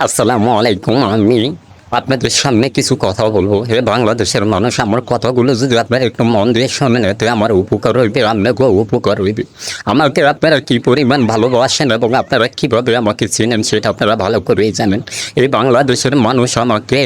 আসসালামু আলাইকুম। আমি আপনাদের সামনে কিছু কথা বলবো। হে বাংলাদেশের মানুষ, আমার কথাগুলো যদি আপনারা একটু মন দিয়ে শোনেন, এতে আমার উপকার হইবে, আপনাকেও উপকার হইবে। আমাকে আপনারা কি পরিমাণ ভালোবাসেন এবং আপনারা কীভাবে আমাকে চিনেন সেটা আপনারা ভালো করেই জানেন। এই বাংলাদেশের মানুষ আমাকে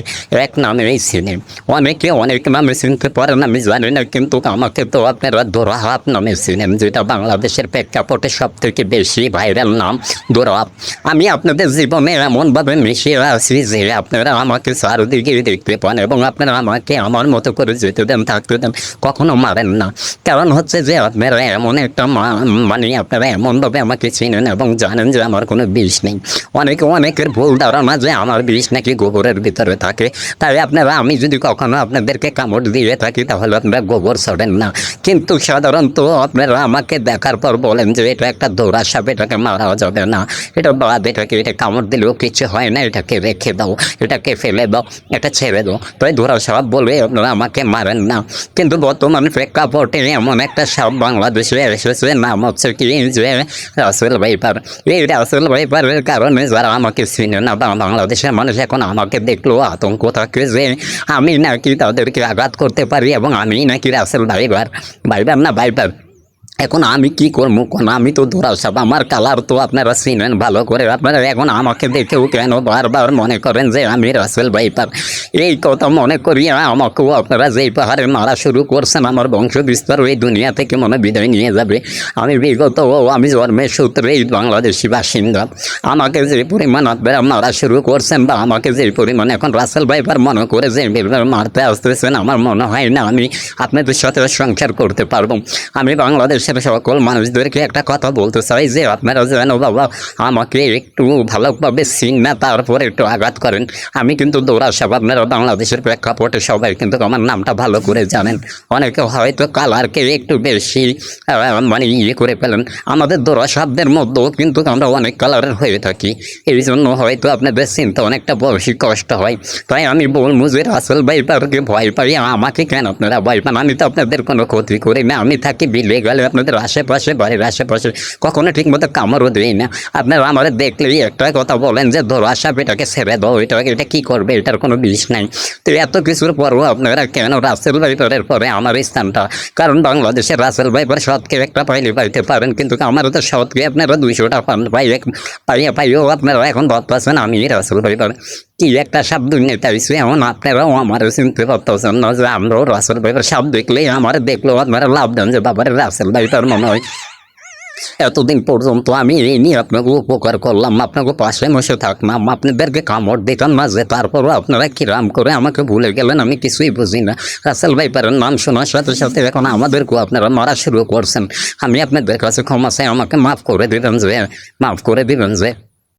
এক নামেই চিনে। অনেকে অনেক নামে চিনতে পারেন আমি জানি না, কিন্তু আমাকে তো আপনারা দোরাহাপ নামে চিনেন, যেটা বাংলাদেশের প্রেক্ষাপটে সব থেকে বেশি ভাইরাল নাম দোরাহাপ। আমি আপনাদের জীবনে এমনভাবে মিশে আছি যে আপনারা আমাকে চারদিকে দেখতে পান এবং আপনারা আমাকে আমার মতো করে যেতে দেন, থাকতে দেন, কখনো মারেন না। কারণ হচ্ছে যে আপনারা এমন একটা মানে আপনারা এমনভাবে আমাকে চিনেন এবং জানেন যে আমার কোনো বিষ নেই। অনেকের ভুল ধারণা যে আমার বিষ নাকি গোবরের ভিতরে থাকে, তাই আপনারা আমি যদি কখনো আপনাদেরকে কামড় দিয়ে থাকি তাহলে আপনারা গোবর ছড়েন না। কিন্তু সাধারণত আপনারা আমাকে দেখার পর বলেন যে এটা একটা দৌড়া সাপ, এটাকে মারা যাবে না, এটা বাদ, এটা কামড় দিলেও কিছু হয় না, এটাকে রেখে দাও, এটাকে ফেলে দাও, এটা ছেড়ে দাও। তাই দৌড়া সাপ বলে আপনারা আমাকে মারেন না। কিন্তু বর্তমান প্রেক্ষাপটে এমন একটা সাপ বাংলাদেশে এসেছে, নাম হচ্ছে কি যে রাসেল ভাইপার। এই রাসেল ভাইপারের কারণে যারা আমাকে চিনে না বা বাংলাদেশের মানুষ এখন আমাকে দেখলেও আতঙ্ক থাকে যে আমি নাকি তাদেরকে আঘাত করতে পারি এবং আমি নাকি রাসেল ভাইপার। এখন আমি কি করবো কোন? আমি তো দৌড়াও সাপ, আমার কালার তো আপনারা চিনেন ভালো করে। আপনারা এখন আমাকে দেখেও কেন বারবার মনে করেন যে আমি রাসেল ভাইপার? এই কথা মনে করিয়া আমাকেও আপনারা যেই পাহাড়ে মারা শুরু করছেন, আমার বংশ বিস্তার এই দুনিয়া থেকে মনে বিদায় নিয়ে যাবে। আমি জন্মের সূত্রে এই বাংলাদেশি বাসিন্দা। আমাকে যে পরিমাণ আপনারা মারা শুরু করছেন বা আমাকে যে পরিমাণ এখন রাসেল ভাইপার মনে করে যে মারতে আসতেছেন, আমার মনে হয় না আমি আপনাদের সাথে সংসার করতে পারবো। আমি বাংলাদেশের সকল মানুষদেরকে একটা কথা বলতে চাই যে আপনারা যেন বাবা আমাকে একটু ভালোভাবে চিন না, তারপরে একটু আঘাত করেন। আমি কিন্তু দৌড়া সাপ, আপনারা বাংলাদেশের প্রেক্ষাপটে সবাই কিন্তু আমার নামটা ভালো করে জানেন। অনেকে হয়তো কালারকে একটু বেশি মানে করে ফেলেন। আমাদের দৌড়া সাপদের মধ্যেও কিন্তু আমরা অনেক কালারের হয়ে থাকি, এই জন্য হয়তো আপনাদের চিন্তা অনেকটা বেশি কষ্ট হয়। তাই আমি বলবো যে রাসেল ভাইপারকে ভয় পাই, আমাকে কেন আপনারা ভয় পান? আমি তো আপনাদের কোনো ক্ষতি করি না। আমি থাকি বিলে গেলে আপনাদের আশেপাশে, বাড়ির আশেপাশে, কখনো ঠিক মতো কামড়ও দিই না। আপনারা আমার দেখলেই একটা কথা বলেন যে ধরো সাপ, এটাকে ছেড়ে দাও, এটা কি করবে, এটার কোনো বিষ নাই। তো এত কিছুর পরও আপনারা কেন রাসেল ভাইপারের পরে আমার স্থানটা? কারণ বাংলাদেশের রাসেল ভাইপার সৎকে একটা পাইতে পারেন, কিন্তু আমারও তো সৎকে আপনারা 200টা পান, পাইও আপনারা এখন ভাবতেছেন আমি রাসেল ভাইপার। কি একটা সাপ দুনিয়াতে আইসে, এমন আপনারাও আমার চিনতে পারতেছেন না যে আমরাও রাসেল ভাইপার। সাপ দেখলেই আমার দেখলেও আপনারা লাভ দেন যে বাবার রাসেল ভাইপার মনে হয়। এতদিন পর্যন্ত আমি এই নিয়ে আপনাকে উপকার করলাম, আপনাকে পাশে বসে থাকলাম, আপনাদেরকে কামড় দিতাম মাঝে, তারপরও আপনারা কিরাম করে আমাকে ভুলে গেলেন, আমি কিছুই বুঝি না। রাসেল ভাইপারের নাম শোনার সাথে সাথে এখন আমাদেরকেও আপনারা মারা শুরু করছেন। আমি আপনাদের কাছে ক্ষমা চাই, আমাকে মাফ করে দিবেন যে।